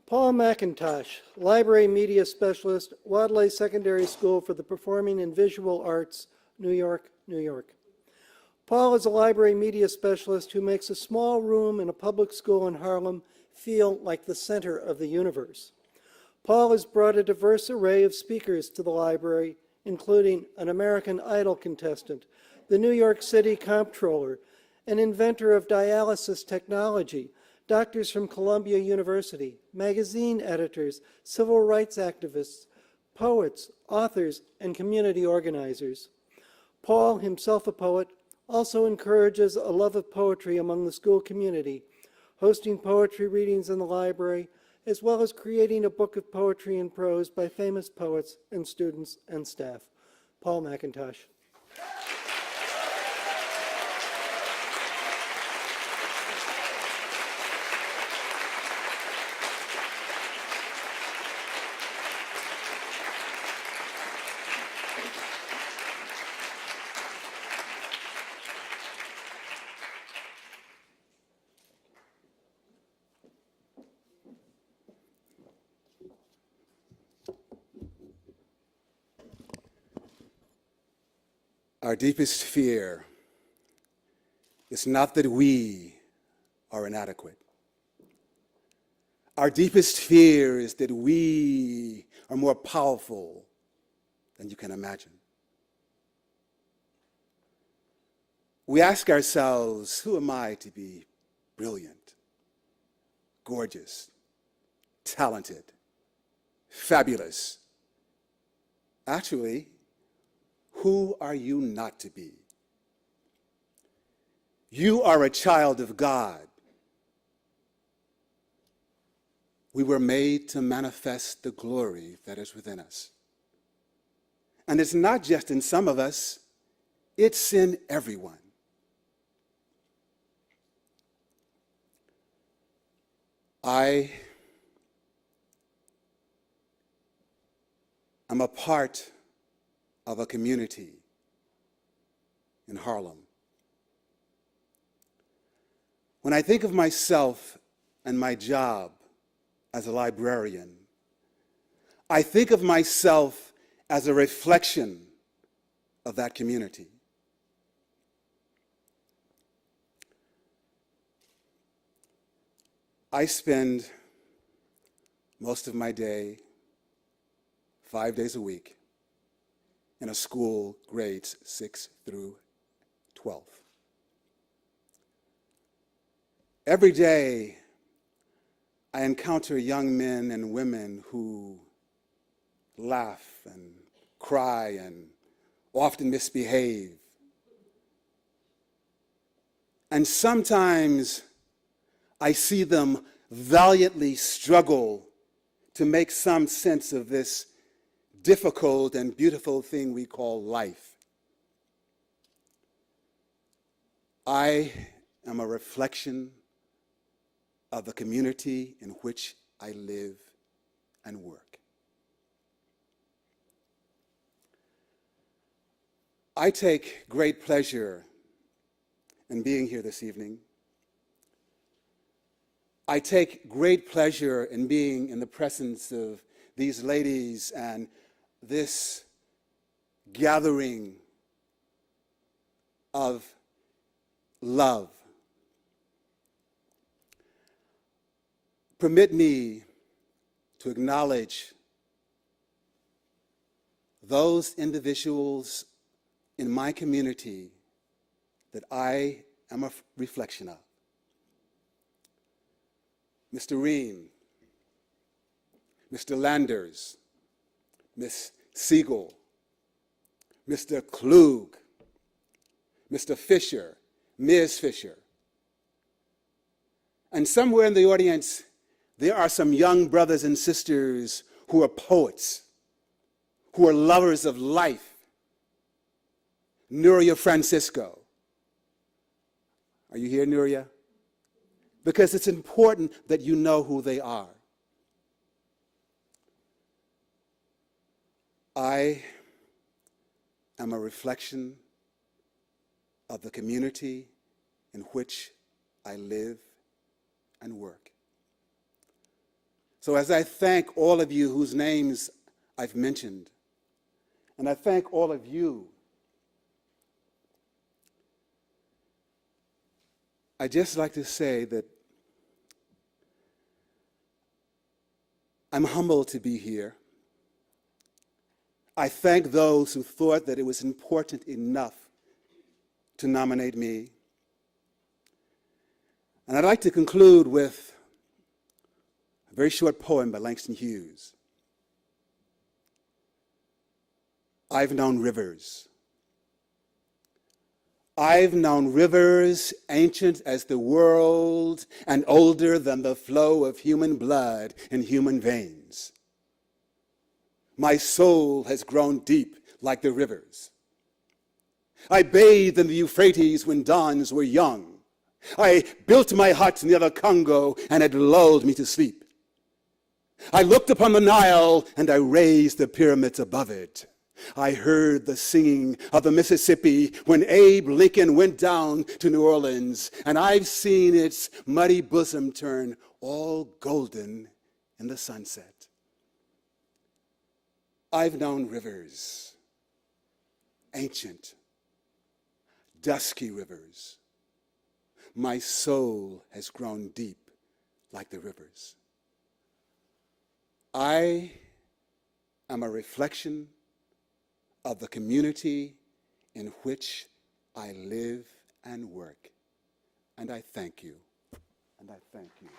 Paul McIntosh, Library Media Specialist, Wadley Secondary School for the Performing and Visual Arts, New York, New York. Paul is a library media specialist who makes a small room in a public school in Harlem feel like the center of the universe. Paul has brought a diverse array of speakers to the library, including an American Idol contestant, the New York City comptroller, an inventor of dialysis technology, doctors from Columbia University, magazine editors, civil rights activists, poets, authors, and community organizers. Paul, himself a poet, also encourages a love of poetry among the school community, hosting poetry readings in the library, as well as creating a book of poetry and prose by famous poets and students and staff. Paul McIntosh. Our deepest fear is not that we are inadequate. Our deepest fear is that we are more powerful than you can imagine. We ask ourselves, who am I to be brilliant, gorgeous, talented, fabulous? Actually, who are you not to be? You are a child of God. We were made to manifest the glory that is within us. And it's not just in some of us, it's in everyone. I am a part of a community in Harlem. When I think of myself and my job as a librarian, I think of myself as a reflection of that community. I spend most of my day, 5 days a week, in a school grades 6 through 12. Every day, I encounter young men and women who laugh and cry and often misbehave. And sometimes I see them valiantly struggle to make some sense of this difficult and beautiful thing we call life. I am a reflection of the community in which I live and work. I take great pleasure in being here this evening. I take great pleasure in being in the presence of these ladies and this gathering of love. Permit me to acknowledge those individuals in my community that I am a reflection of. Mr. Ream, Mr. Landers, Ms. Siegel, Mr. Klug, Mr. Fisher, Ms. Fisher. And somewhere in the audience, there are some young brothers and sisters who are poets, who are lovers of life. Nuria Francisco. Are you here, Nuria? Because it's important that you know who they are. I am a reflection of the community in which I live and work. So as I thank all of you whose names I've mentioned, and I thank all of you, I'd just like to say that I'm humbled to be here. I thank those who thought that it was important enough to nominate me. And I'd like to conclude with a very short poem by Langston Hughes. I've known rivers. I've known rivers ancient as the world and older than the flow of human blood in human veins. My soul has grown deep like the rivers. I bathed in the Euphrates when dawns were young. I built my hut near the Congo and it lulled me to sleep. I looked upon the Nile and I raised the pyramids above it. I heard the singing of the Mississippi when Abe Lincoln went down to New Orleans, and I've seen its muddy bosom turn all golden in the sunset. I've known rivers, ancient, dusky rivers. My soul has grown deep like the rivers. I am a reflection of the community in which I live and work. And I thank you. And I thank you.